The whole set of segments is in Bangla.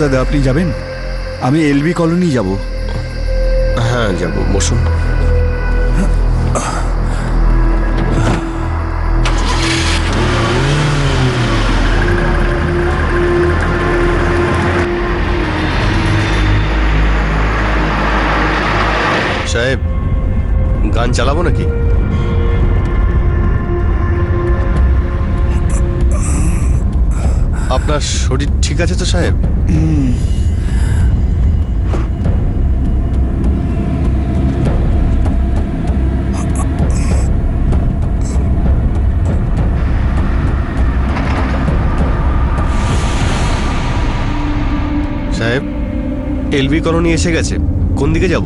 দাদা আপনি যাবেন? আমি এলবি কলোনি যাব। হ্যাঁ যাব, বসুন। সাহেব, গান চালাবো নাকি? আপনার শরীর ঠিক আছে তো সাহেব? সাহেব, এলবি কলোনি এসে গেছে। কোন দিকে যাব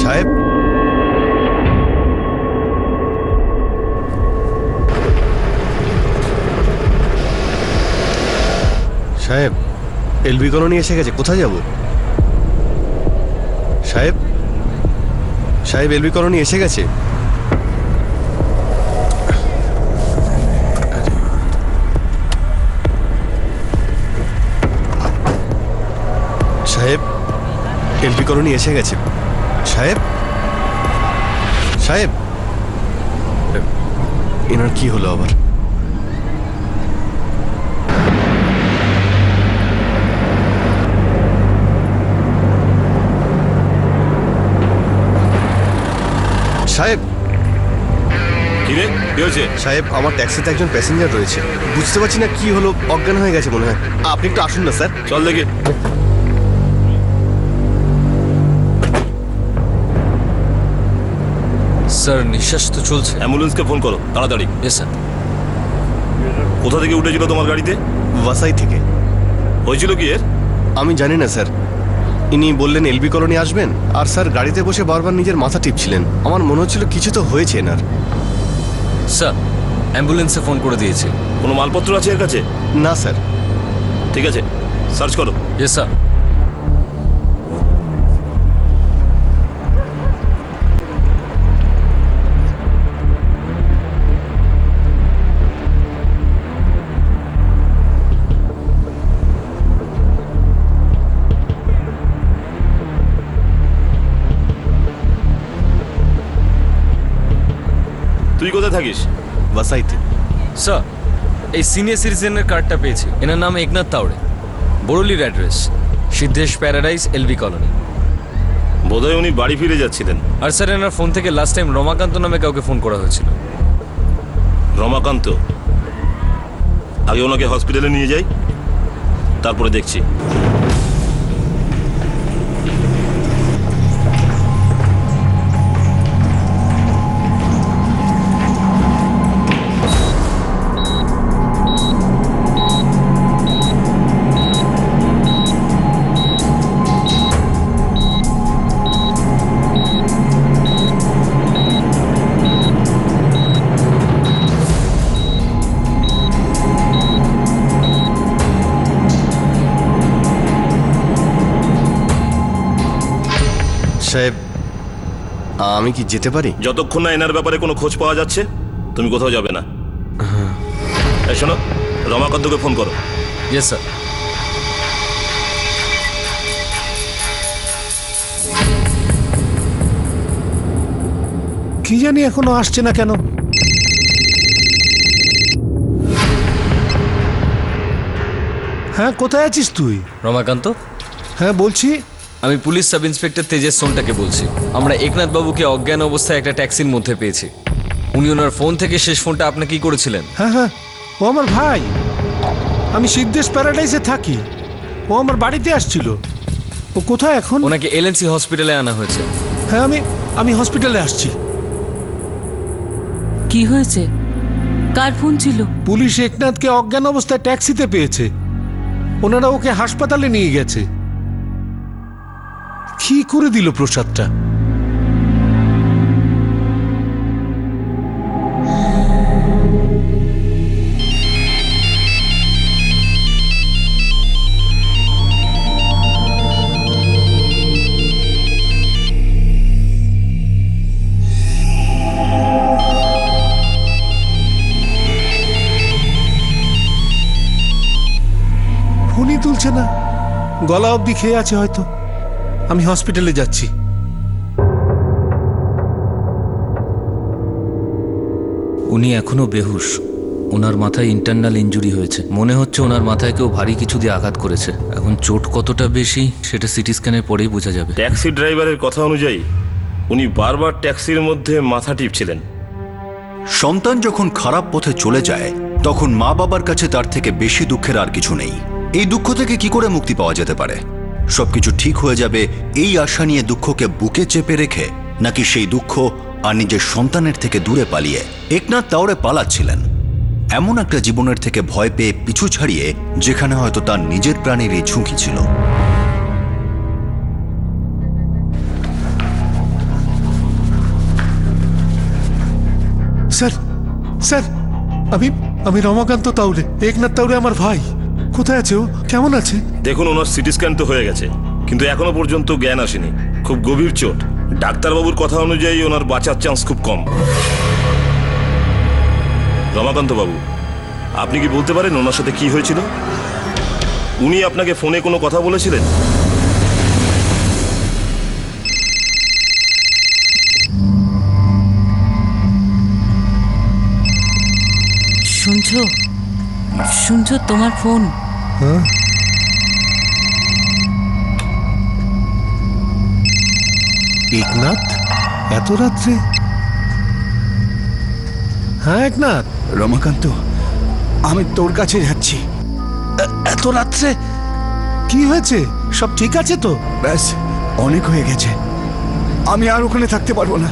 সাহেব? সাহেব, এলবি কলোনি এসে গেছে, কোথায় যাব? সাহেব, সাহেব এলবি কলোনি এসে গেছে। সাহেব, এলবি কলোনি এসে গেছে। সাহেব, সাহেব, এনার কি হলো আবার? সাহেব, কি রে, কি হয়েছে? সাহেব আমার ট্যাক্সিতে একজন প্যাসেঞ্জার রয়েছে, বুঝতে পারছি না কি হলো, অজ্ঞান হয়ে গেছে মনে হয়। আপনি একটু আসুন না স্যার। চল দেখি। স্যার নিঃশ্বাস তো চলছে। অ্যাম্বুলেন্সকে ফোন করো তাড়াতাড়ি। Yes sir. কোথা থেকে উঠেছিল তোমার গাড়িতে? ওয়াসাই থেকে। হয়েছিল কি এর? আমি জানি না স্যার, ইনি বললেন এলবি কলোনি আসবেন, আর স্যার গাড়িতে বসে বারবার নিজের মাথা টিপছিলেন। আমার মনে হচ্ছিল কিছু তো হয়েছে এনার। স্যার অ্যাম্বুলেন্সে ফোন করে দিয়েছি। কোনো মালপত্র আছে এর কাছে? না স্যার। ঠিক আছে, সার্চ করো। Yes sir. তুই কোথায় থাকিস? ওয়াসাইতে। স্যার এই সিনিয়র সিটিজেনের কার্ডটা পেয়েছি। এনার নাম একনাথ তাওড়ে, বড়লির address Siddhesh paradise L B colony. বোধহয় উনি বাড়ি ফিরে যাচ্ছিলেন। আর স্যার এনার ফোন থেকে লাস্ট টাইম রমাকান্ত নামে কাউকে ফোন করা হয়েছিল। রমাকান্ত? আগে ওনাকে হসপিটালে নিয়ে যাই, তারপরে দেখছি। সাহেব, আমি কি যেতে পারি? যতক্ষণ না এনার ব্যাপারে কোনো খোঁজ পাওয়া যাচ্ছে তুমি কোথাও যাবে না। এই শোনো, রমাকান্তকে ফোন করো। Yes sir. কি জানি এখনো আসছে না কেন। হ্যাঁ, কোথায় আছিস তুই? রমাকান্ত, হ্যাঁ বলছি। আমি পুলিশ সাব ইন্সপেক্টর তেজেশ সোনটাকে বলছি। আমরা একনাথ বাবুকে অজ্ঞান অবস্থায় একটা ট্যাক্সির মধ্যে পেয়েছি। উনি ওনার ফোন থেকে শেষ ফোনটা আপনাকে কি করেছিলেন? হ্যাঁ হ্যাঁ, ও আমার ভাই। আমি সিদ্ধেশ প্যারাডাইসে থাকি। ও আমার বাড়িতে আসছিল। ও কোথায় এখন? ওনাকে এলএনসি হসপিটালে আনা হয়েছে। হ্যাঁ, আমি হসপিটালে আসছি। কি হয়েছে? কার ফোন ছিল? পুলিশ একনাথকে অজ্ঞান অবস্থায় ট্যাক্সিতে পেয়েছে। ওনারা ওকে হাসপাতালে নিয়ে গেছে। কি করে দিল প্রসাদটা? গলা অবধি খেয়ে আছে হয়তো। আমি হসপিটালে যাচ্ছি। উনি এখনো বেহুশ। ওনার মাথায় ইন্টারনাল ইনজুরি হয়েছে। মনে হচ্ছে ওনার মাথায় কেউ ভারী কিছু দিয়ে আঘাত করেছে। এখন চোট কতটা বেশি সেটা সিটি স্ক্যানের পরেই বোঝা যাবে। ট্যাক্সি ড্রাইভারের কথা অনুযায়ী উনি বারবার ট্যাক্সির মধ্যে মাথা টিপছিলেন। সন্তান যখন খারাপ পথে চলে যায় তখন মা বাবার কাছে তার থেকে বেশি দুঃখের আর কিছু নেই। এই দুঃখ থেকে কি করে মুক্তি পাওয়া যেতে পারে? সবকিছু ঠিক হয়ে যাবে এই আশা নিয়ে দুঃখকে বুকে চেপে রেখে, নাকি সেই দুঃখ আর নিজের সন্তানের থেকে দূরে পালিয়ে? একনাথ তাওরে পালাচ্ছিলেন এমন একটা জীবনের থেকে ভয় পেয়ে পিছু ছাড়িয়ে, যেখানে হয়তো তার নিজের প্রাণেরই ঝুঁকি ছিল। স্যার, স্যার, আমি রমাকান্ত তাউরে, একনাথ তাউরে আমার ভাই। কোথায় আছে ও? কেমন আছে? দেখুন, ওনার সিটি স্ক্যান তো হয়ে গেছে, কিন্তু এখনো পর্যন্ত জ্ঞান আসেনি। খুব গভীর চোট। ডাক্তারবাবুর কথা অনুযায়ী ওনার বাঁচার চান্স খুব কম। রমাকান্ত বাবু, আপনি কি বলতে পারেন ওনার সাথে কি হয়েছিল? উনি আপনাকে ফোনে কোনো কথা বলেছিলেন? শুনছো? শুনছো তোমার ফোন? হ্যাঁ, একনাথ, এত রাত্রে? হ্যাঁ একনাথ। রমাকান্ত, আমি তোর কাছে যাচ্ছি। এত রাত্রে? কি হয়েছে? সব ঠিক আছে তো? ব্যাস, অনেক হয়ে গেছে। আমি আর ওখানে থাকতে পারবো না।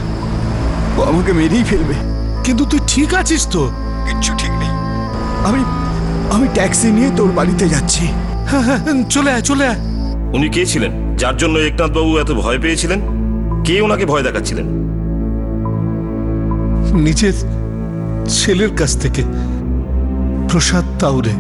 ও আমাকে মেরেই ফেলবে। কিন্তু তুই ঠিক আছিস তো? কিচ্ছু ঠিক নেই। আমি ট্যাক্সি নিয়ে তোর বাড়িতে যাচ্ছি। হ্যাঁ হ্যাঁ, চলে আয়, চলে আয়। উনি কে ছিলেন যার জন্য একনাথ বাবু এত ভয় পেয়েছিলেন? কে ওনাকে ভয় দেখাচ্ছিলেন? নিজের ছেলের কাছ থেকে, প্রসাদ তাউরে।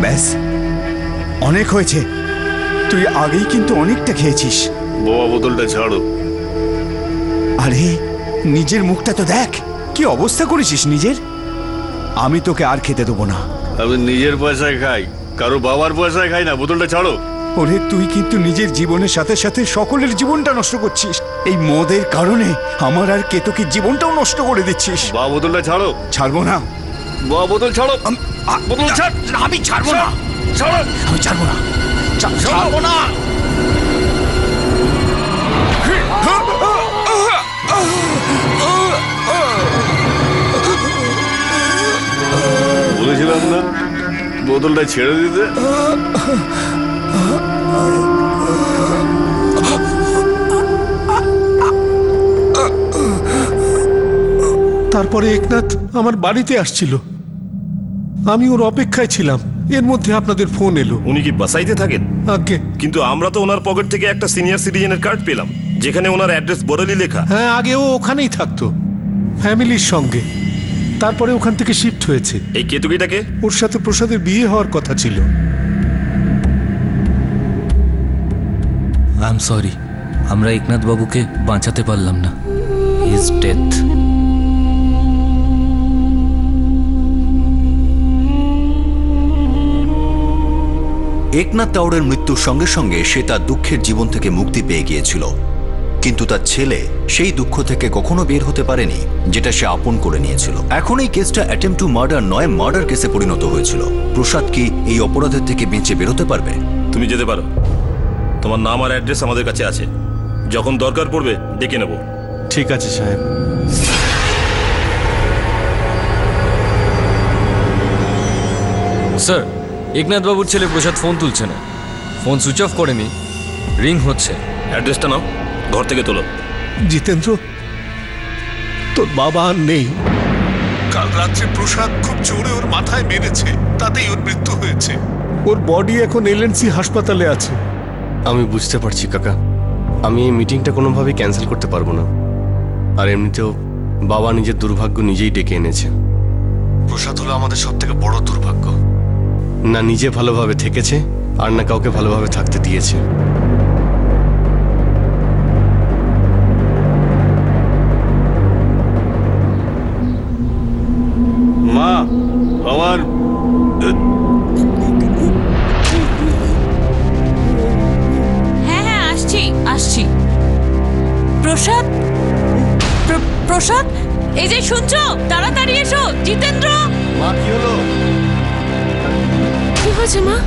ব্যাস, অনেক হয়েছে। তুই আগেই কিন্তু অনেকটা খেয়েছিস। বাবা, বোতলটা ছাড়ো। আরে, নিজের মুখটা তো দেখ, কি অবস্থা করেছিস নিজের। আমি তোকে আর খেতে দেবো না। আমি নিজের পয়সায় খাই, কারো বাবার পয়সায় খাই না। বোতলটা ছাড়ো। ওরে, তুই কিন্তু নিজের জীবনের সাথে সাথে সকলের জীবনটা নষ্ট করছিস। এই মদের কারণে আমার আর কেতকীর জীবনটাও নষ্ট করে দিচ্ছিস। বা বোতলটা ছাড়ো। ছাড়বো না। বা বোতল ছাড়ো। বোতল ছাড়। আমি ছাড়বো না। ছাড়ো। আমি ছাড়বো না। ছাড়বো না। বলেছিলাম না বোতলটা ছেড়ে দিতে। তারপরে একনাথ আমার বাড়িতে আসছিল। আমি ওর অপেক্ষায় ছিলাম। এর মধ্যে আপনাদের ফোন এলো। উনি কি বাসাইতে থাকেন? আগে, কিন্তু আমরা তো ওনার পকেট থেকে একটা সিনিয়র সিটিজেনের কার্ড পেলাম, যেখানে ওনার অ্যাড্রেস বরেলি লেখা। হ্যাঁ, আগে ও ওখানেই থাকতো ফ্যামিলির সঙ্গে। তারপরে ওখান থেকে শিফট হয়েছে। এই কেতুকিটাকে? ওর সাথে প্রসাদের বিয়ে হওয়ার কথা ছিল। আই এম সরি, আমরা একনাথ বাবুকে বাঁচাতে পারলাম না। His death. একনাথ তাওরের মৃত্যুর সঙ্গে সঙ্গে সে তার দুঃখের জীবন থেকে মুক্তি পেয়ে গিয়েছিল, কিন্তু তার ছেলে সেই দুঃখ থেকে কখনো বের হতে পারেনি, যেটা সে আপন করে নিয়েছিল। এখন এই কেসটা অ্যাটেম্পট টু মার্ডার নয়, মার্ডার কেসে পরিণত হয়েছিল। প্রসাদ কি এই অপরাধের থেকে বেঁচে বেরোতে পারবে? তুমি যেতে পারো। তোমার নাম আর অ্যাড্রেস আমাদের কাছে আছে। যখন দরকার পড়বে ডেকে নেব। ঠিক আছে সাহেব। স্যার, একনাথ বাবুর ছেলে প্রসাদ ফোন তুলছে না। ফোন সুইচ অফ করেনি, রিং হচ্ছে। অ্যাড্রেসটা নাও, ঘর থেকে তোলো। জিতেন্দ্র, তোর বাবা আর নেই। কাল রাত্রে প্রসাদ খুব জোরে ওর মাথায় মেরেছে, তাতেই ওর মৃত্যু হয়েছে। ওর বডি এখন এলএনসি হাসপাতালে আছে। আমি বুঝতে পারছি কাকা, আমি এই মিটিংটা কোনোভাবেই ক্যান্সেল করতে পারবো না। আর এমনিতেও বাবা নিজের দুর্ভাগ্য নিজেই ডেকে এনেছে। প্রসাদ হলো আমাদের সব থেকে বড় দুর্ভাগ্য। না নিজে ভালোভাবে থেকেছে, আর না কাউকে ভালোভাবে থাকতে দিয়েছে। মা, আমার হ্যাঁ হ্যাঁ আসছি আসছি। প্রসাদ, প্রসাদ, এই যে শুনছো, তাড়াতাড়ি এসো। জিতেন্দ্র, মা কি হলো? কি হয়েছে মা?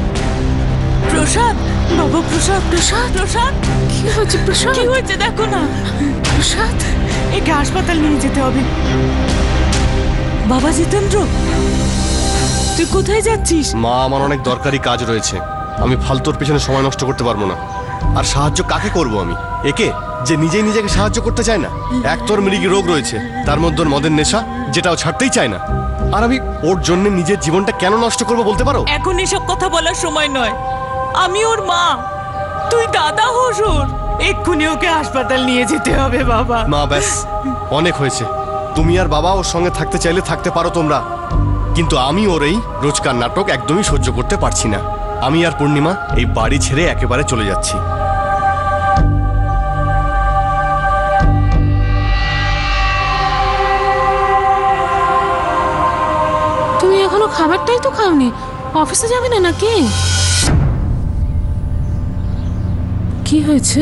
প্রসাদ, বাবা প্রসাদ, প্রসাদ, প্রসাদ, কি হয়েছে প্রসাদ? কি হয়েছে দেখো না। প্রসাদ, একে হাসপাতাল নিয়ে যেতে হবে। বাবা জিতেন্দ্র, তুই কোথায় যাচ্ছিস? মা, আমার অনেক দরকারি কাজ রয়েছে, আমি ফালতুর পেছনে সময় নষ্ট করতে পারবো না। আর সাহায্য কাকে করব আমি? একে, যে নিজেই নিজেকে সাহায্য করতে চায় না। এক তোর মৃগী রোগ রয়েছে, তার মধ্যে ওর মদের নেশা, যেটাও ছাড়তেই চায় না। আর আমি ওর জন্য নিজের জীবনটা কেন নষ্ট করবো বলতে পারো? এখন এসব কথা বলার সময় নয়। আমি ওর মা, তুই দাদা হোস ওর। এক্ষুনি ওকে হাসপাতাল নিয়ে যেতে হবে বাবা। মা ব্যাস, অনেক হয়েছে। তুমি আর বাবা ওর সঙ্গে থাকতে চাইলে থাকতে পারো তোমরা, কিন্তু আমি ওর এই রোজকার নাটক একদমই সহ্য করতে পারছি না। আমি আর পূর্ণিমা এই বাড়ি ছেড়ে একেবারে চলে যাচ্ছি। তুমি এখনো খাবারটাই তো খাওনি, অফিসে যাবে না নাকি? কি হয়েছে?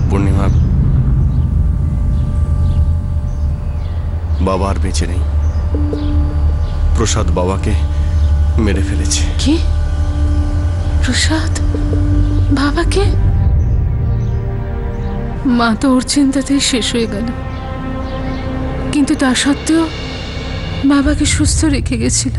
পূর্ণিমা, বাবা আর বেঁচে নেই। প্রসাদ বাবাকে মেরে ফেলেছে। কি? প্রসাদ বাবাকে? মা তো ওর চিন্তাতেই শেষ হয়ে গেল, কিন্তু তা সত্ত্বেও বাবাকে সুস্থ রেখে গেছিল।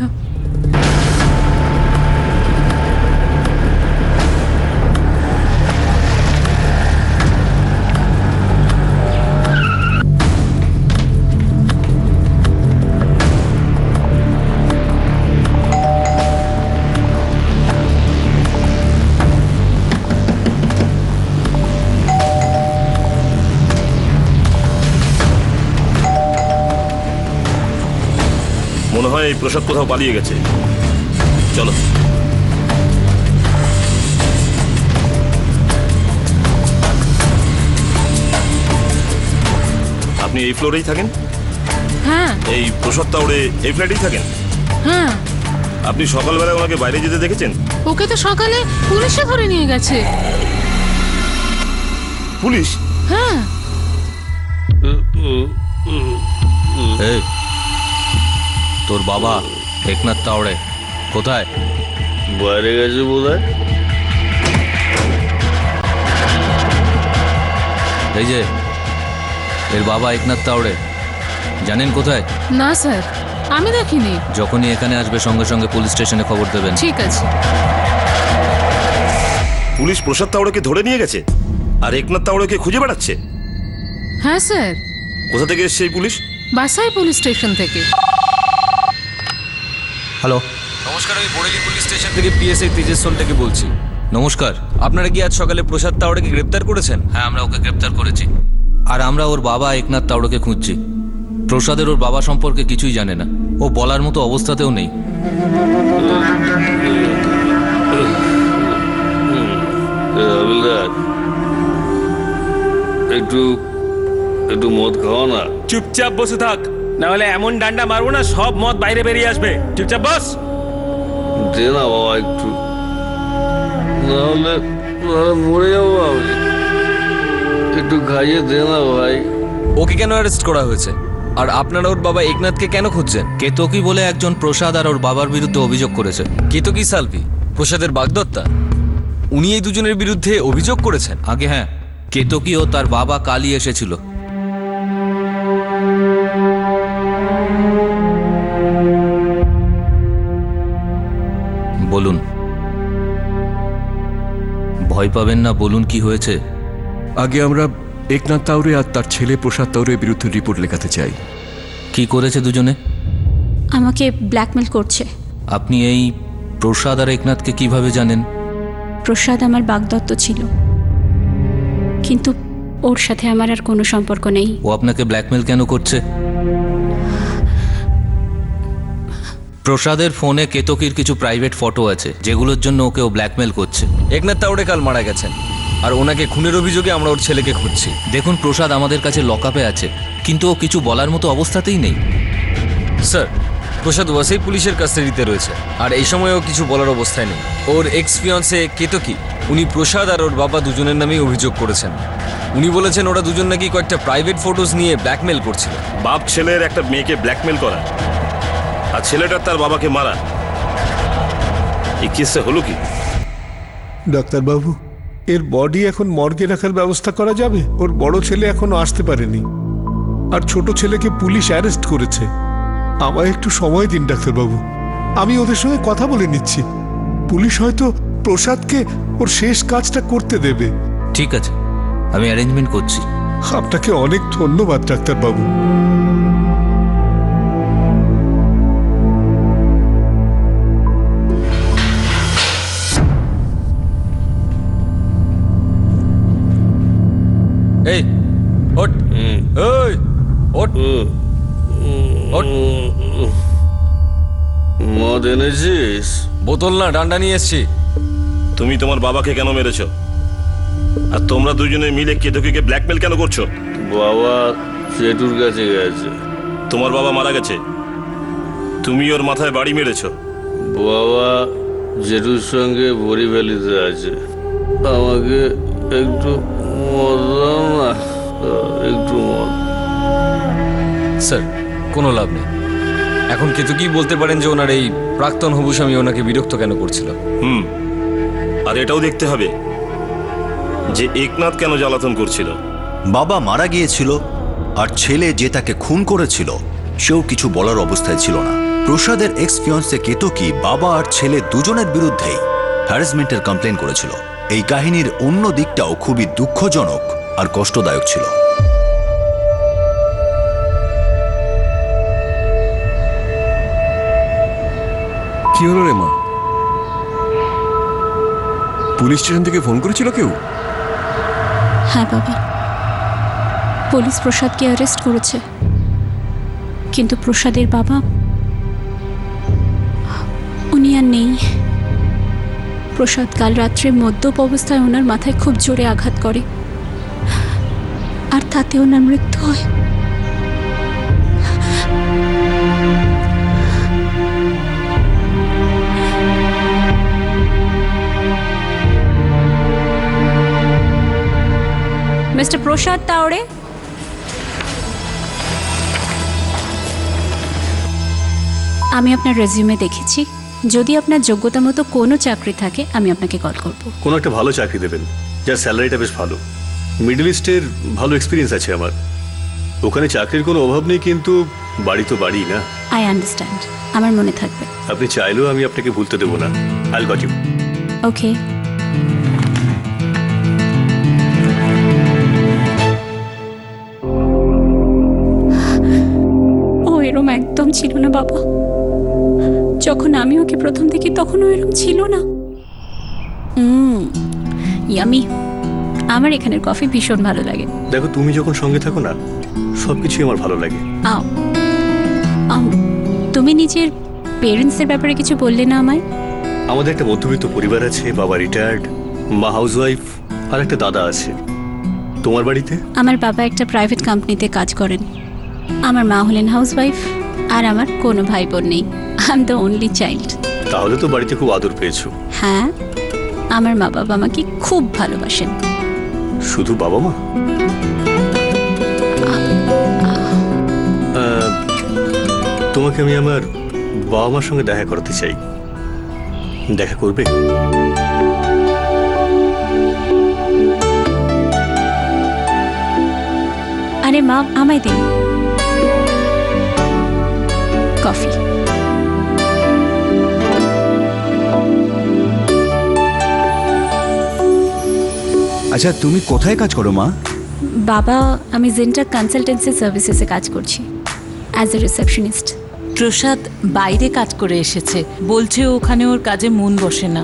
মনে হয় এই প্রসাদ কোথাও পালিয়ে গেছে। চলো। আপনি এই ফ্লোরেই থাকেন? হ্যাঁ এই প্রসাদ তাওড়ে এই ফ্ল্যাটেই থাকেন? হ্যাঁ, আপনি সকালবেলায় ওনাকে বাইরে যেতে দেখেছেন? ওকে তো সকালে পুলিশে ধরে নিয়ে গেছে। পুলিশ? হ্যাঁ। এই, তোর বাবা একনাথ তাওড়ে কোথায়? বাইরে গেছে বোধ হয়। এই যে এর বাবা একনাথ তাওড়ে, জানেন কোথায়? না স্যার, আমি দেখিনি। যখনই এখানে আসবে সঙ্গে সঙ্গে পুলিশ স্টেশনে খবর দেবেন। ঠিক আছে। পুলিশ প্রসাদ তাওড়েকে ধরে নিয়ে গেছে আর একনাথ তাওড়েকে খুঁজে বেড়াচ্ছে? হ্যাঁ স্যার। কোথা থেকে এসছে এই পুলিশ? বাসাই পুলিশ স্টেশন থেকে। হ্যালো, নমস্কার, আমি বরেলি পুলিশ স্টেশন থেকে পিএসআই তেজেশ সোনটাকে বলছি। নমস্কার। আপনারা কি আজ সকালে প্রসাদ তাওড়েকে গ্রেপ্তার করেছেন? হ্যাঁ, আমরা ওকে গ্রেপ্তার করেছি, আর আমরা ওর বাবা একনাথ তাওড়েকে খুঁজছি। প্রসাদের ওর বাবা সম্পর্কে কিছুই জানে না, ও বলার মতো অবস্থাতেও নেই। হাবিলদার, একটু একটু মদ খাওয়া না। চুপচাপ বসে থাক, না হলে এমন ডান্ডা মারবো না সব মদ বাইরে বেরিয়ে আসবে। চুপচাপ বস। দে না বাবা একটু, নাহলে মরে যাবো আমি। একটু খাইয়ে দে না ভাই। ওকে কেন অ্যারেস্ট করা হয়েছে? আর আপনারা ওর বাবা একনাথকে কেন খুঁজছেন? কেতকী বলে একজন প্রসাদ আর ওর বাবার বিরুদ্ধে অভিযোগ করেছে। কেতকী সালভি, প্রসাদের বাগদত্তা, উনি এই দুজনের বিরুদ্ধে অভিযোগ করেছেন? আগে হ্যাঁ, কেতকী ও তার বাবা কালী এসেছিল। বলুন, ভয় পাবেন না, বলুন কি হয়েছে। আগে আমরা একনাথ তাওড়ে আর তার ছেলে প্রসাদ তাওড়ের বিরুদ্ধে রিপোর্ট লেখাতে চাই। কি করেছে দুজনে? আমাকে ব্ল্যাকমেল করছে। আপনি এই প্রসাদ আর একনাথকে কিভাবে জানেন? প্রসাদ আমার বাগদত্ত ছিল, কিন্তু ওর সাথে আমার আর কোনো সম্পর্ক নেই। ও আপনাকে ব্ল্যাকমেল কেন করছে? প্রসাদের ফোনে কেতকীর কিছু প্রাইভেট ফটো আছে যেগুলোর জন্য ওকে ও ব্ল্যাকমেল করছে। একনাথ তাওড়ে কাল মারা গেছেন আর ওনাকে খুনের অভিযোগে আমরা ওর ছেলেকে খুঁজছি। দেখুন, প্রসাদ আমাদের কাছে লকআপে আছে, কিন্তু ও কিছু বলার মতো অবস্থাতেই নেই। স্যার, প্রসাদ ওয়াসেই পুলিশের কাস্টাডিতে রয়েছে আর এই সময়ও কিছু বলার অবস্থায় নেই। ওর এক্স ফিয়ন্সে কেতকী, উনি প্রসাদ আর ওর বাবা দুজনের নামেই অভিযোগ করেছেন। উনি বলেছেন ওরা দুজন নাকি কয়েকটা প্রাইভেট ফটোজ নিয়ে ব্ল্যাকমেল করছিল। বাপ ছেলের একটা মেয়েকে ব্ল্যাকমেল করা আর ছেলেটার তার বাবাকে মারা, এই কেসটা হলো কি? ডাক্তারবাবু, এর বডি এখন মর্গে রাখার ব্যবস্থা করা যাবে? ওর বড় ছেলে এখনো আসতে পারেনি আর ছোট ছেলেকে পুলিশ অ্যারেস্ট করেছে। আমায় একটু সময় দিন ডাক্তারবাবু, আমি ওদের সঙ্গে কথা বলে নিচ্ছি। পুলিশ হয়তো প্রসাদকে ওর শেষ কাজটা করতে দেবে। ঠিক আছে, আমি অ্যারেঞ্জমেন্ট করছি। আপনাকে অনেক ধন্যবাদ ডাক্তারবাবু। এই ওঠ, এই ওঠ, ওঠ। মদ এনেছিস? বোতল না, ডান্ডা নিয়ে এসছি। তুমি তোমার বাবাকে কেন মেরেছো? আর তোমরা দুজনে মিলে কেতকীকে ব্ল্যাকমেল কেন করছো? বাবা চেটুর কাছে গেছে। তোমার বাবা মারা গেছে, তুমি ওর মাথায় বাড়ি মেরেছো। বাবা জেঠুর সঙ্গে বড়ি ভ্যালিতে আছে। আমাকে একটু মদ দাও না, একটু মদ। স্যার, কোনো লাভ নেই। এখন কেতকী বলতে পারেন যে ওনার এই প্রাক্তন হবু স্বামী ওনাকে বিরক্ত কেন করছিল। আর এটাও দেখতে হবে যে একনাথ কেন জ্বালাতন করছিল। বাবা মারা গিয়েছিল আর ছেলে যে তাকে খুন করেছিল সেও কিছু বলার অবস্থায় ছিল না। প্রসাদের এক্স ফিয়ন্সে কেতকী বাবা আর ছেলে দুজনের বিরুদ্ধেই হ্যারাসমেন্টের কমপ্লেন করেছিল। এই কাহিনীর অন্য দিকটাও খুবই দুঃখজনক আর কষ্টদায়ক ছিল। কি হলো রে মা? পুলিশ স্টেশন থেকে ফোন করেছিল কেউ? হ্যাঁ বাবা, পুলিশ প্রসাদকে অ্যারেস্ট করেছে, কিন্তু প্রসাদের বাবা উনি আর নেই। প্রসাদ কাল রাত্রে মদ্যপ অবস্থায় ওনার মাথায় খুব জোরে আঘাত করে আর তাতে ওনার মৃত্যু হয়। মিস্টার প্রসাদ তাওড়ে, আমি আপনার রেজিউমে দেখেছি। যদি আপনার যোগ্যতা মতো কোনো চাকরি থাকে আমি আপনাকে কল করব। কোনো একটা ভালো চাকরি দেবেন যার স্যালারিটা বেশ ভালো। মিডল ইস্টের ভালো এক্সপিরিয়েন্স আছে আমার। ওখানে চাকরির কোনো অভাব নেই, কিন্তু বাড়ি তো বাড়ি না। আই আন্ডারস্ট্যান্ড, আমার মনে থাকবে। আপনি চাইলেও আমি আপনাকে ভুলতে দেবো না। আইল গট ইউ। ওকে। ও এরম একদম ছিল না বাবা। যখন আমি ওকে প্রথম দেখি তখন ও এরম ছিল না। ইয়ামি, আমার এখানের কফি ভীষণ ভালো লাগে। দেখো, তুমি যখন সঙ্গে থাকো না, সবকিছুই আমার ভালো লাগে। তুমি নিজের পেরেন্টসের ব্যাপারে কিছু বললে না আমায়? আমাদের একটা মধ্যবিত্ত পরিবার আছে। বাবা রিটায়ার্ড, মা হাউসওয়াইফ, আর একটা দাদা আছে। তোমার বাড়িতে? আমার বাবা একটা প্রাইভেট কোম্পানিতে কাজ করেন, আমার মা হলেন হাউসওয়াইফ, আর আমার কোনো ভাই বোন নেই। I am the only child. তাহলে তো বাড়িতে খুব আদর পেয়েছো। হ্যাঁ, আমার মা বাবা আমাকে খুব ভালোবাসেন। শুধু বাবা মা? তোমাকে আমি আমার বাবা মার সঙ্গে দেখা করাতে চাই। দেখা করবে? আরে মা, আমায় দিন কফি। আচ্ছা, তুমি কোথায় কাজ করো মা? বাবা, আমি জেন্টার কনসালটেন্সি সার্ভিসেসে কাজ করছি অ্যাজ এ রিসেপশনিস্ট। প্রসাদ বাইরে কাজ করে এসেছে, বলছে ওখানে ওর কাজে মন বসে না।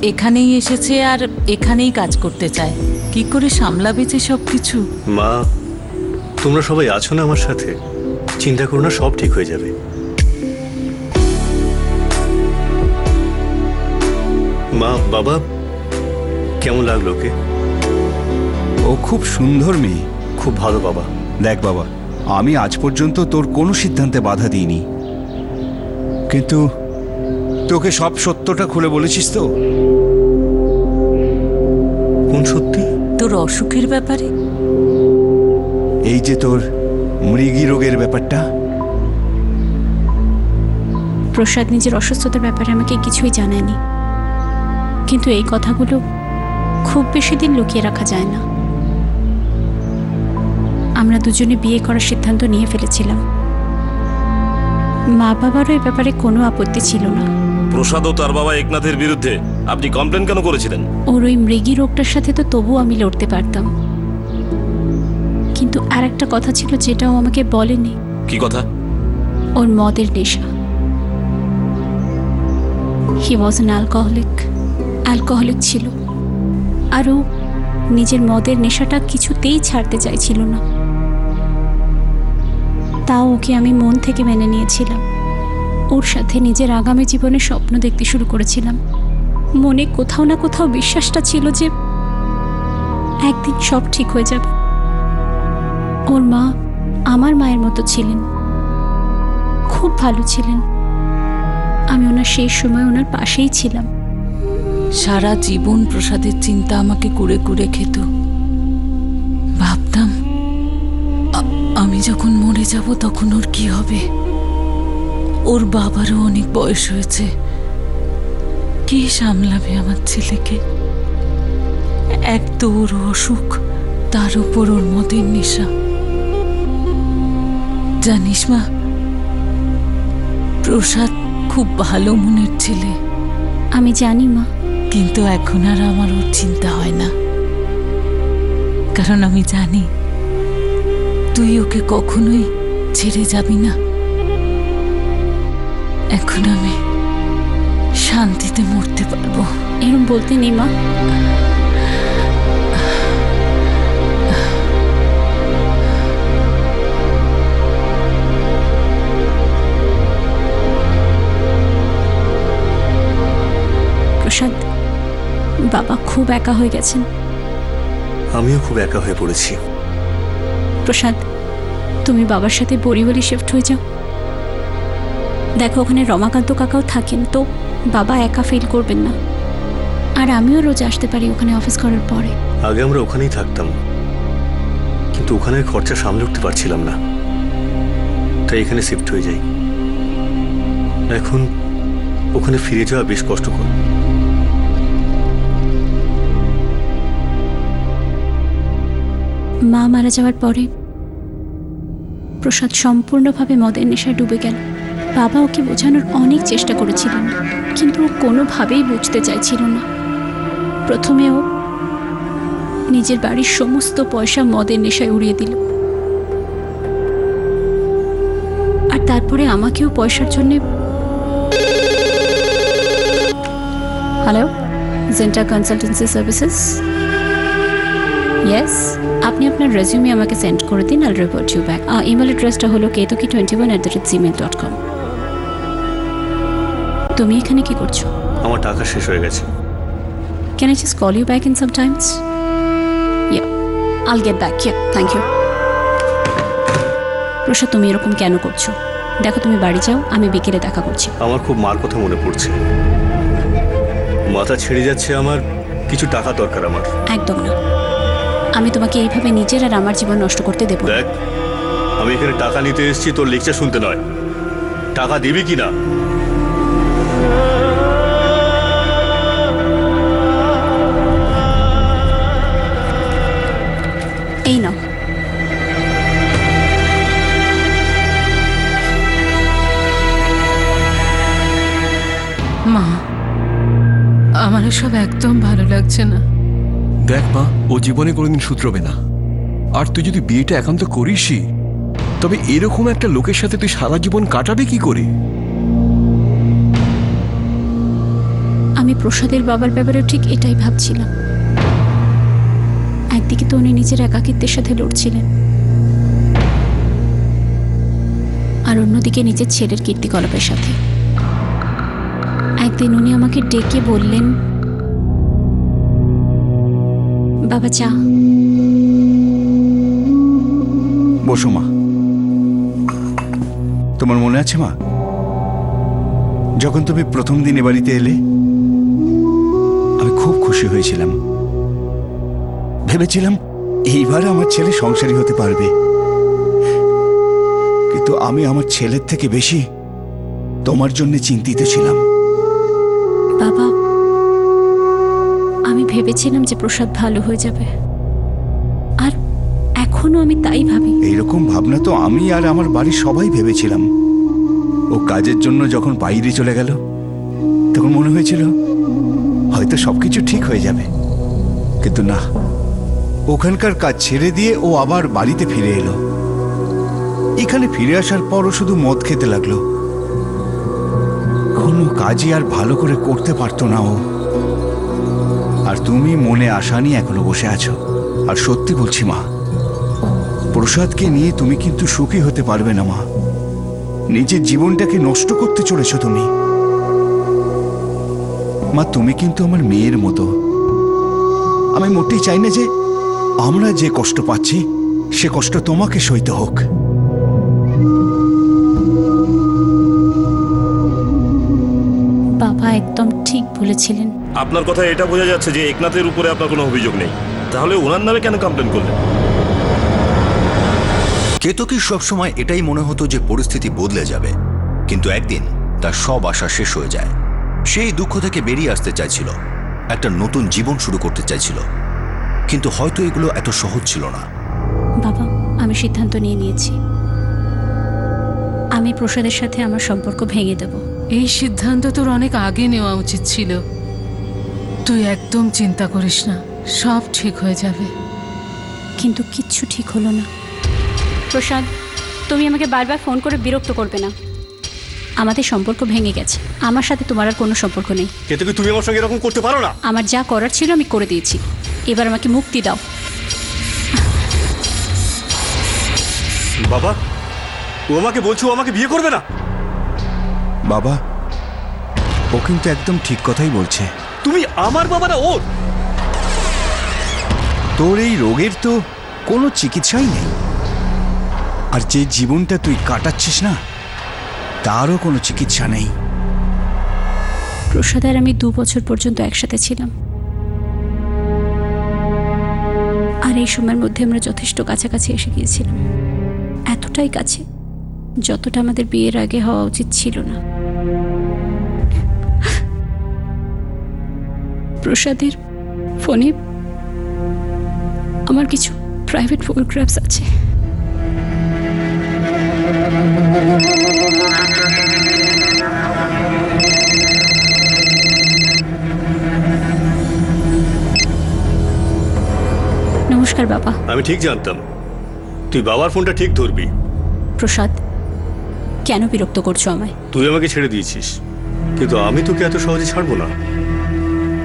এখানেই এসেছে আর এখানেই কাজ করতে চায়। কি করে সামলাবে যে সব কিছু? মা, তোমরা সবাই আছো না আমার সাথে? চিন্তা করো না, সব ঠিক হয়ে যাবে। মা, বাবা, কেমন লাগলো ওকে? ও খুব সুন্দর মেয়ে। খুব ভালো বাবা। দেখ বাবা, আমি আজ পর্যন্ত তোর কোনো সিদ্ধান্তে বাধা দিইনি, কিন্তু তোকে সব সত্যটা খুলে বলেছিস তো? কোন সত্যি? তোর অসুখের ব্যাপারে। এই যে তোর মৃগী রোগের ব্যাপারটা। প্রসাদ নিজের অসুস্থতার ব্যাপারে আমাকে কিছুই জানায়নি, কিন্তু এই কথাগুলো খুব বেশি দিন লুকিয়ে রাখা যায় না। আমরা দুজনে বিয়ে করার সিদ্ধান্ত নিয়ে ফেলেছিলাম। মা বাবারও এই ব্যাপারে কোনো আপত্তি ছিল না। প্রসাদ ও তার বাবা একনাথের বিরুদ্ধে আপনি কমপ্লেন কেন করেছিলেন? ওর ওই মৃগী রোগটার সাথে তো তবুও আমি লড়তে পারতাম, কিন্তু আর একটা কথা ছিল যেটাও আমাকে বলেনি। কি কথা? ওর মদের নেশা। হি ওয়াজ অ্যান অ্যালকোহলিক ছিল, আর ও নিজের মদের নেশাটা কিছুতেই ছাড়তে চাইছিল না। তাও ওকে আমি মন থেকে মেনে নিয়েছিলাম। ওর সাথে নিজের আগামী জীবনের স্বপ্ন দেখতে শুরু করেছিলাম। মনে কোথাও না কোথাও বিশ্বাসটা ছিল যে একদিন সব ঠিক হয়ে যাবে। ওর মা আমার মায়ের মতো ছিলেন, খুব ভালো ছিলেন। আমি ওনার শেষ সময় ওনার পাশেই ছিলাম। সারা জীবন প্রসাদের চিন্তা আমাকে কুড়ে কুড়ে খেত। ভাবতাম আমি যখন মরে যাব তখন ওর কি হবে। ওর বাবারও অনেক বয়স হয়েছে, কে সামলাবে আমার ছেলেকে? এক তো ওর অসুখ, তার উপর ওর মদের নেশা। জানিস মা, প্রসাদ খুব ভালো মনের ছেলে। আমি জানি মা, কিন্তু এখন আর আমার ওর চিন্তা হয় না, কারণ আমি জানি তুই ওকে কখনোই ছেড়ে যাবি না। এখন আমি শান্তিতে মরতে পারবো। এরম বলতে নেই মা। প্রসাদ, বাবা খুব একা হয়ে গেছেন। আমিও খুব একা হয়ে পড়েছি। প্রসাদ, তুমি বাবার সাথে বরিবলি শিফট হয়ে যাও। দেখো, ওখানে রমাকান্ত কাকাও থাকেন, তো বাবা একা ফিল করবেন না। আর আমিও রোজ আসতে পারি ওখানে অফিস করার পরে। আগে আমরা ওখানেই থাকতাম, কিন্তু ওখানের খরচা সামলে উঠতে পারছিলাম না, তাই এখানে শিফট হয়ে যাই। এখন ওখানে ফিরে যাওয়া বেশ কষ্টকর। মা মারা যাওয়ার পরে প্রসাদ সম্পূর্ণভাবে মদের নেশায় ডুবে গেল। বাবা ওকে বোঝানোর অনেক চেষ্টা করেছিলেন, কিন্তু ও কোনোভাবেই বুঝতে চাইছিল না। প্রথমে ও নিজের বাড়ির সমস্ত পয়সা মদের নেশায় উড়িয়ে দিল, আর তারপরে আমাকেও পয়সার জন্যে। Hello, Zenta consultancy services. Yes, আপনি আপনার রেজিউমে আমাকে সেন্ড করে দিন। I'll report you back. Email অ্যাড্রেসটা হলো ketuki21@gmail.com। তুমি এখানে কি করছো? আমার টাকা শেষ হয়ে গেছে। Can I just call you back in some times? Yeah, I'll get back. Yeah, thank you. প্রসাদ, তুমি এরকম কেন করছো? দেখো, তুমি বাড়ি যাও, আমি বিকেলে দেখা করছি। আমার খুব মার কথা মনে পড়ছে। মাথা ছেড়ে যাচ্ছে আমার। কিছু টাকা দরকার আমার। একদম না, আমি তোমাকে এইভাবে নিজের আর আমার জীবন নষ্ট করতে দেবো না। দেখ, আমি এখানে টাকা নিতে এসেছি, তোর লেকচার শুনতে নয়। টাকা দিবি কি না? এই নাও। মা, আমার এসব একদম ভালো লাগছে না। দেখ মা, ও জীবনে কোনোদিন শুধরবে না। আর তুই যদি বিয়েটা একান্ত করিসই, তবে এরকম একটা লোকের সাথে তুই সারা জীবন কাটাবে কি করে? আমি আমি প্রসাদের বাবার ব্যাপারেও ঠিক এটাই ভাবছিলাম। একদিকে তো উনি নিজের একাকিত্বের সাথে লড়ছিলেন, আর অন্যদিকে নিজের ছেলের কীর্তিকলাপের সাথে। একদিন উনি আমাকে ডেকে বললেন, বাবা চা। বসো মা। তোমার মনে আছে মা, যখন তুমি প্রথম দিন এ বাড়িতে এলে আমি খুব খুশি হয়েছিলাম। ভেবেছিলাম এইবার আমার ছেলে সংসারী হতে পারবে, কিন্তু আমি আমার ছেলের থেকে বেশি তোমার জন্য চিন্তিত ছিলাম। বাবা, আমি ভেবেছিলাম যে প্রসাদ ভালো হয়ে যাবে, আর এখনো আমি তাই ভাবি। এইরকম ভাবনা তো আমি আর আমার বাড়ির সবাই ভেবেছিলাম। ও কাজের জন্য যখন বাইরে চলে গেল তখন মনে হয়েছিল হয়তো সবকিছু ঠিক হয়ে যাবে, কিন্তু না, ওখানকার কাজ ছেড়ে দিয়ে ও আবার বাড়িতে ফিরে এলো। এখানে ফিরে আসার পরও শুধু মদ খেতে লাগলো, কোনো কাজই আর ভালো করে করতে পারতো না ও। আর তুমি মনে আশা নিয়ে এখনো বসে আছো। আর সত্যি বলছি মা, প্রসাদকে নিয়ে তুমি কিন্তু সুখী হতে পারবে না মা। নিজের জীবনটাকে নষ্ট করতে চলেছো তুমি। মা, তুমি কিন্তু আমার মেয়ের মতো। আমি মোটেই চাই না যে আমরা যে কষ্ট পাচ্ছি সে কষ্ট তোমাকে সইতে হোক। বাবা একদম ঠিক বলেছিলেন। আপনার কথা এটা বোঝা যাচ্ছে যে একনাথের উপরে আপনার কোনো অভিযোগ নেই, তাহলে ওনার নামে কেন কমপ্লেন করলেন? কেতকীর সবসময় এটাই মনে হতো যে পরিস্থিতি বদলে যাবে, কিন্তু একদিন তার সব আশা শেষ হয়ে যায়। সেই দুঃখ থেকে বেরিয়ে আসতে চাইছিল, একটা নতুন জীবন শুরু করতে চাইছিল, কিন্তু হয়তো এগুলো এত সহজ ছিল না। বাবা, আমি সিদ্ধান্ত নিয়ে নিয়েছি, আমি প্রসাদের সাথে আমার সম্পর্ক ভেঙে দেব। এই সিদ্ধান্ত তোর অনেক আগে নেওয়া উচিত ছিল। তুই একদম চিন্তা করিস না, সব ঠিক হয়ে যাবে। কিন্তু কিচ্ছু ঠিক হলো না। প্রসাদ, তুমি আমাকে বারবার ফোন করে বিরক্ত করবে না। আমাদের সম্পর্ক ভেঙে গেছে, আমার সাথে তোমার আর কোনো সম্পর্ক নেই। কেতকী, তুমি আমার সঙ্গে এরকম করতে পারো না। আমার যা করার ছিল আমি করে দিয়েছি, এবার আমাকে মুক্তি দাও। বাবা, ও আমাকে বলছো ও আমাকে বিয়ে করবে না। বাবা, ও কিন্তু একদম ঠিক কথাই বলছে। তুমি আমার বাবা না ওর। তোর এই রোগের তো কোনো চিকিৎসাই নেই, আর যে জীবনটা তুই কাটাচ্ছিস না তারও কোনো চিকিৎসা নেই। প্রসাদ আর আমি 2 বছর পর্যন্ত একসাথে ছিলাম, আর এই সময়ের মধ্যে আমরা যথেষ্ট কাছাকাছি এসে গিয়েছিলাম। এতটাই কাছে যতটা আমাদের বিয়ের আগে হওয়া উচিত ছিল না। প্রসাদের ফোনে আমার কিছু প্রাইভেট ফটোগ্রাফস আছে। নমস্কার বাবা। আমি ঠিক জানতাম তুই বাবার ফোনটা ঠিক ধরবি। প্রসাদ, কেন বিরক্ত করছো আমায়? তুই আমাকে ছেড়ে দিয়েছিস, কিন্তু আমি তোকে এত সহজে ছাড়বো না।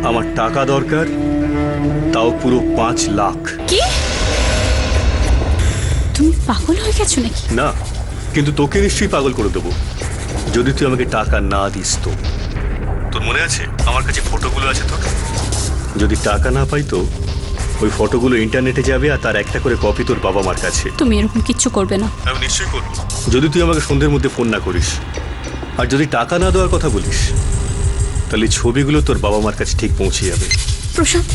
আমার টাকা দরকার, তাও পুরো 5 লাখ। কি? তুমি পাগল হয়ে গেছো নাকি? না, কিন্তু তোকে নিশ্চয়ই পাগল করে দেবো যদি তুই আমাকে টাকা না দিস। তো তোর মনে আছে আমার কাছে ফটোগুলো আছে তোর? যদি টাকা না পাই তো ওই ফটোগুলো ইন্টারনেটে যাবে, আর তার একটা করে কপি তোর বাবা মার কাছে। তুমি এরকম কিচ্ছু করবে না। আমি নিশ্চয়ই করবো, যদি তুই আমাকে সন্ধ্যের মধ্যে ফোন না করিস। আর যদি টাকা না দেওয়ার কথা বলিস তাহলে ছবিগুলো তোর বাবা মার কাছে ঠিক পৌঁছে যাবে। প্রসাদ,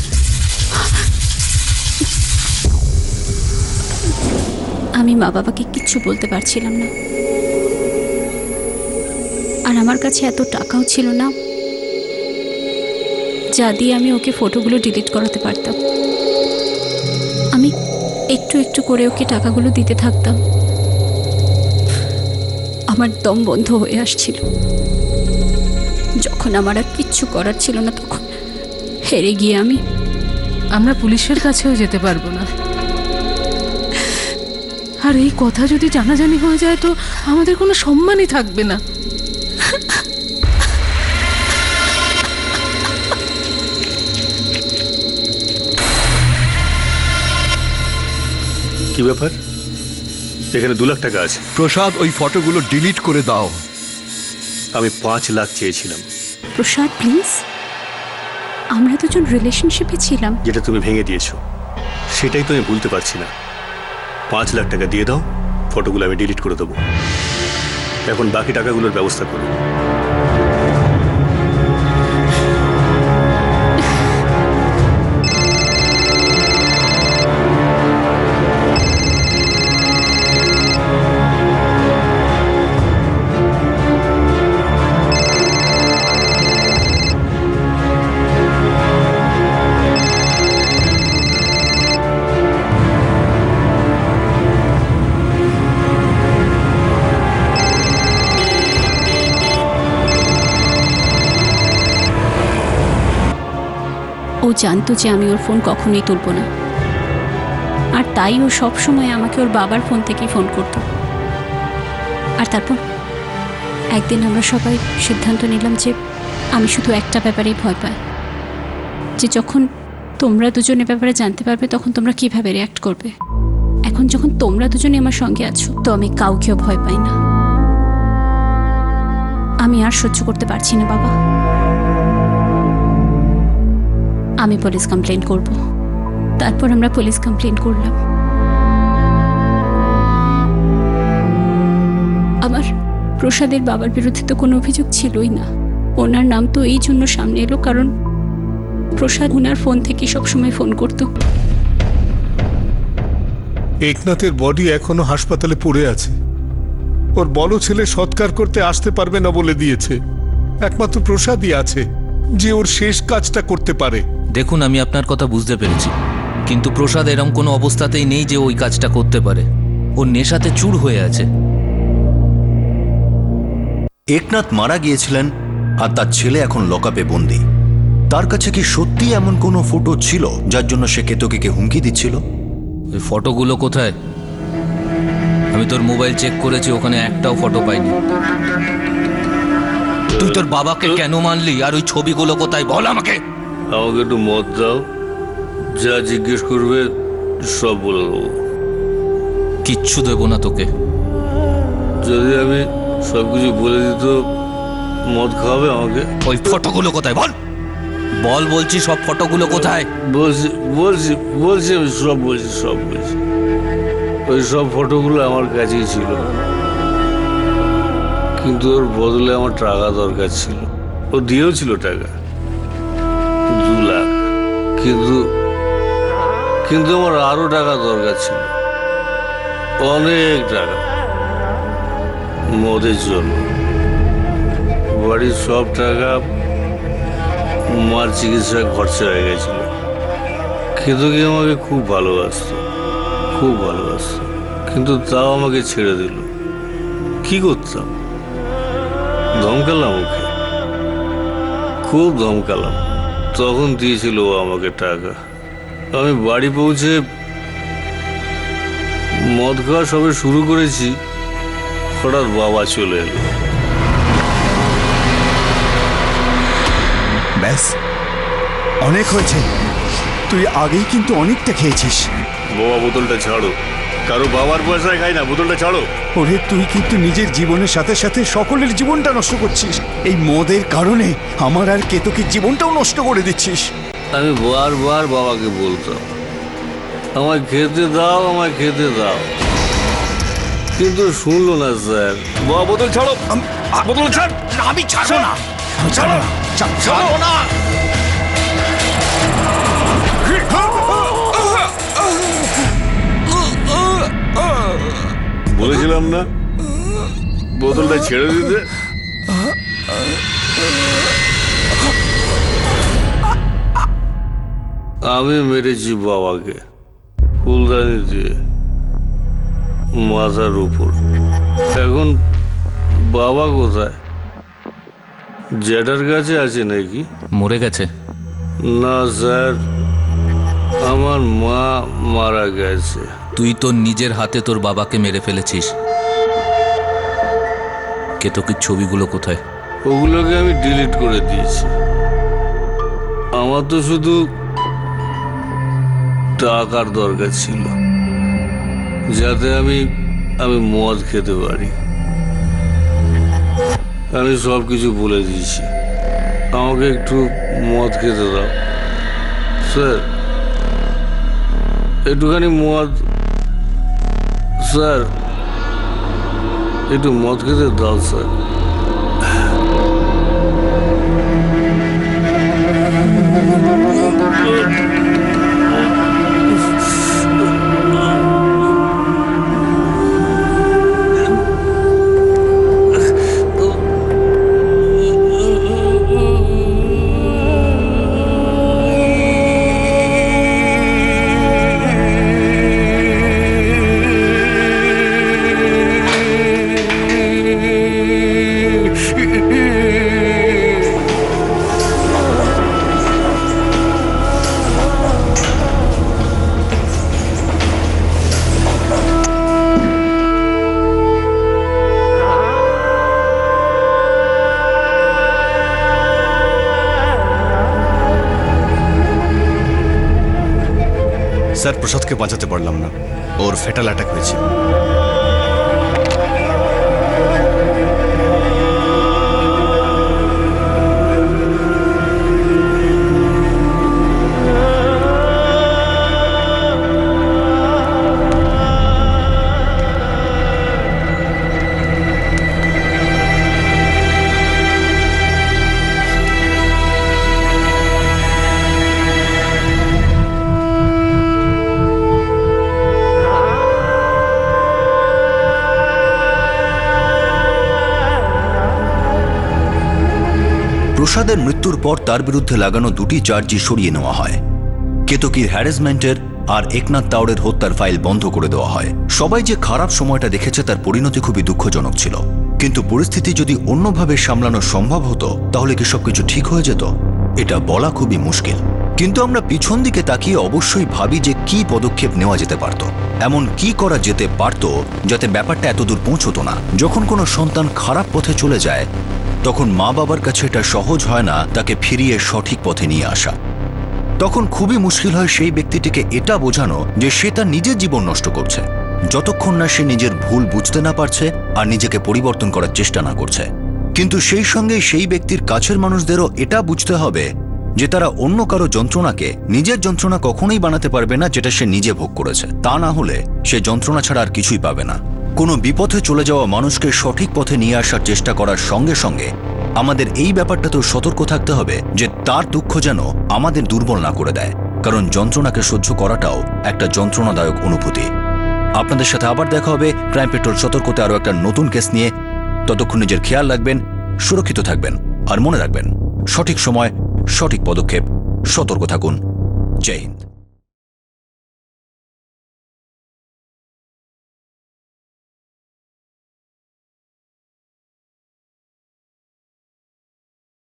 আমি মা বাবাকে কিচ্ছু বলতে পারছিলাম না, আর আমার কাছে এত টাকাও ছিল না যা দিয়ে আমি ওকে ফটোগুলো ডিলিট করাতে পারতাম। আমি একটু একটু করে ওকে টাকাগুলো দিতে থাকতাম। আমার দম বন্ধ হয়ে আসছিল। যখন আমার আর কিচ্ছু করার ছিল না তখন হেরে গিয়ে আমরা পুলিশের কাছেও যেতে পারবো না। আর এই কথা যদি জানাজানি হয়ে যায় তো আমাদের কোনো সম্মানই থাকবে না। কি ব্যাপার? এখানে 2 লাখ টাকা আছে। প্রসাদ, ওই ফটোগুলো ডিলিট করে দাও। আমি 5 লাখ চেয়েছিলাম। প্রসাদ প্লিজ, আমরা দুজন রিলেশনশিপে ছিলাম। যেটা তুমি ভেঙে দিয়েছো, সেটাই তো আমি ভুলতে পারছি না। 5 লাখ টাকা দিয়ে দাও, ফটোগুলো আমি ডিলিট করে দেবো। এখন বাকি টাকাগুলোর ব্যবস্থা করো। ও জানতো যে আমি ওর ফোন কখনোই তুলব না, আর তাই ও সব সময় আমাকে ওর বাবার ফোন থেকেই ফোন করত। আর তারপর একদিন আমরা সবাই সিদ্ধান্ত নিলাম যে আমি শুধু একটা ব্যাপারেই ভয় পাই, যে যখন তোমরা দুজনের ব্যাপারে জানতে পারবে তখন তোমরা কিভাবে রিয়াক্ট করবে। এখন যখন তোমরা দুজনে আমার সঙ্গে আছো, তো আমি কাউকেও ভয় পাই না। আমি আর সহ্য করতে পারছি না বাবা, আমি পুলিশ কমপ্লেন করব। তারপর আমরা পুলিশ কমপ্লেন করলাম। আমার প্রসাদের বাবার বিরুদ্ধে তো কোনো অভিযোগ ছিলই না। ওনার নাম তো এই জন্য সামনে এলো কারণ প্রসাদ ওনার ফোন থেকে সবসময় ফোন করত। একনাথের বডি এখনো হাসপাতালে পড়ে আছে। ওর বড় ছেলে সৎকার করতে আসতে পারবে না বলে দিয়েছে। একমাত্র প্রসাদই আছে যে ওর শেষ কাজটা করতে পারে। দেখুন, আমি আপনার কথা বুঝতে পেরেছি, কিন্তু প্রসাদ এরম কোনো অবস্থাতেই নেই যে ওই কাজটা করতে পারে। ওর নেশাতে চুর হয়ে আছে। একনাথ মারা গিয়েছিলেন আর তার ছেলে এখন লকআপে বন্দি। তার কাছে কি সত্যি এমন কোনো ফটো ছিল যার জন্য সে কেতকীকে হুমকি দিচ্ছিল? ওই ফটোগুলো কোথায়? আমি তোর মোবাইল চেক করেছি, ওখানে একটাও ফটো পাইনি। তুই তোর বাবাকে কেন মানলি? আর ওই ছবিগুলো কোথায় বল আমাকে। আমাকে একটু মত দাও, যা জিজ্ঞেস করবে সব বলে দেবো। কিচ্ছু দেবো না তোকে। যদি আমি সব কিছু বলে দিত, মদ খাওয়াবে আমাকে? ওই ফটোগুলো কোথায় বল, বল বলছি, সব ফটোগুলো কোথায়? বলছি বলছি বলছি আমি সব বলছি। ওই সব ফটোগুলো আমার কাছেই ছিল, কিন্তু ওর বদলে আমার টাকা দরকার ছিল। ও দিয়েও ছিল টাকা, 2 লাখ। কিন্তু আমার আরো টাকা দরকার ছিল, অনেক টাকা, মদের জন্য। বাড়ির সব টাকা মার চিকিৎসায় খরচা হয়ে গেছিল। কেতকী আমাকে খুব ভালোবাসতো, কিন্তু তাও আমাকে ছেড়ে দিল। কি করতাম? ধমকালাম ওকে, খুব ধমকালাম। তখন দিয়েছিল ও আমাকে টাকা। আমি বাড়ি পৌঁছে মদ খাওয়া সবে শুরু করেছি, হঠাৎ বাবা চলে এলো। ব্যাস, অনেক হয়েছে। তুই আগেই কিন্তু অনেকটা খেয়েছিস। বাবা, বোতলটা ছাড়ো। কারো বাবার পয়সায় খাই না, বোতলটা ছাড়ো। ওরে, তুই কিন্তু নিজের জীবনের সাথে সাথে সকলের জীবনটা নষ্ট করছিস। এই মদের কারণে আমার আর কেতকীর জীবনটাও নষ্ট করে দিচ্ছিস। আমি বারবার বাবাকে বলতাম, আমায় খেতে দাও, কিন্তু শুনলো না স্যার। বাবা, বোতল ছাড়ো, বোতল ছাড়। আমি ছাড়বো না, ছাড়বো না। বলেছিলাম না বোতলটা ছেড়ে দিতে। আমি মেরেছি বাবাকে ফুলদানি দিয়ে মাথার উপর। এখন বাবা কোথায়? জ্যাঠার কাছে আছে নাকি? মরে গেছে? না স্যার, আমার মা মারা গেছে। তুই তোর নিজের হাতে তোর বাবাকে মেরে ফেলেছিস। কেতকীর ছবিগুলো কোথায়? ওগুলোকে আমি ডিলিট করে দিয়েছি। আমার তো শুধু টাকার দরকার ছিল। যাতে আমি মদ খেতে পারি। আমি সব কিছু বলে দিয়েছি, আমাকে একটু মদ খেতে দাও স্যার, একটুখানি মদ স্যার, একটু মদ খেতে দাও স্যার। স্যার, প্রসাদকে বাঁচাতে পারলাম না, ওর ফেটাল অ্যাটাক হয়েছে। প্রসাদের মৃত্যুর পর তার বিরুদ্ধে লাগানো দুটি চার্জই সরিয়ে নেওয়া হয়। কেতকীর হ্যারাসমেন্টের আর একনাথ তাওড়ের হত্যার ফাইল বন্ধ করে দেওয়া হয়। সবাই যে খারাপ সময়টা দেখেছে তার পরিণতি খুবই দুঃখজনক ছিল, কিন্তু পরিস্থিতি যদি অন্যভাবে সামলানো সম্ভব হতো তাহলে কি সবকিছু ঠিক হয়ে যেত? এটা বলা খুবই মুশকিল। কিন্তু আমরা পিছন দিকে তাকিয়ে অবশ্যই ভাবি যে কি পদক্ষেপ নেওয়া যেতে পারত, এমন কি করা যেতে পারত যাতে ব্যাপারটা এতদূর পৌঁছতো না। যখন কোনো সন্তান খারাপ পথে চলে যায় তখন মা বাবার কাছে এটা সহজ হয় না তাকে ফিরিয়ে সঠিক পথে নিয়ে আসা। তখন খুবই মুশকিল হয় সেই ব্যক্তিটিকে এটা বোঝানো যে সে তার নিজের জীবন নষ্ট করছে, যতক্ষণ না সে নিজের ভুল বুঝতে না পারছে আর নিজেকে পরিবর্তন করার চেষ্টা না করছে। কিন্তু সেই সঙ্গে সেই ব্যক্তির কাছের মানুষদেরও এটা বুঝতে হবে যে তারা অন্য কারো যন্ত্রণাকে নিজের যন্ত্রণা কখনোই বানাতে পারবে না যেটা সে নিজে ভোগ করেছে। তা না হলে সে যন্ত্রণা ছাড়া আর কিছুই পাবে না। কোনো বিপথে চলে যাওয়া মানুষকে সঠিক পথে নিয়ে আসার চেষ্টা করার সঙ্গে সঙ্গে আমাদের এই ব্যাপারটাতেও সতর্ক থাকতে হবে যে তার দুঃখ যেন আমাদের দুর্বল না করে দেয়, কারণ যন্ত্রণাকে সহ্য করাটাও একটা যন্ত্রণাদায়ক অনুভূতি। আপনাদের সাথে আবার দেখা হবে ক্রাইম পেট্রোল সতর্কতে আরও একটা নতুন কেস নিয়ে। ততক্ষণ নিজের খেয়াল রাখবেন, সুরক্ষিত থাকবেন, আর মনে রাখবেন সঠিক সময় সঠিক পদক্ষেপ। সতর্ক থাকুন। জয় হিন্দ।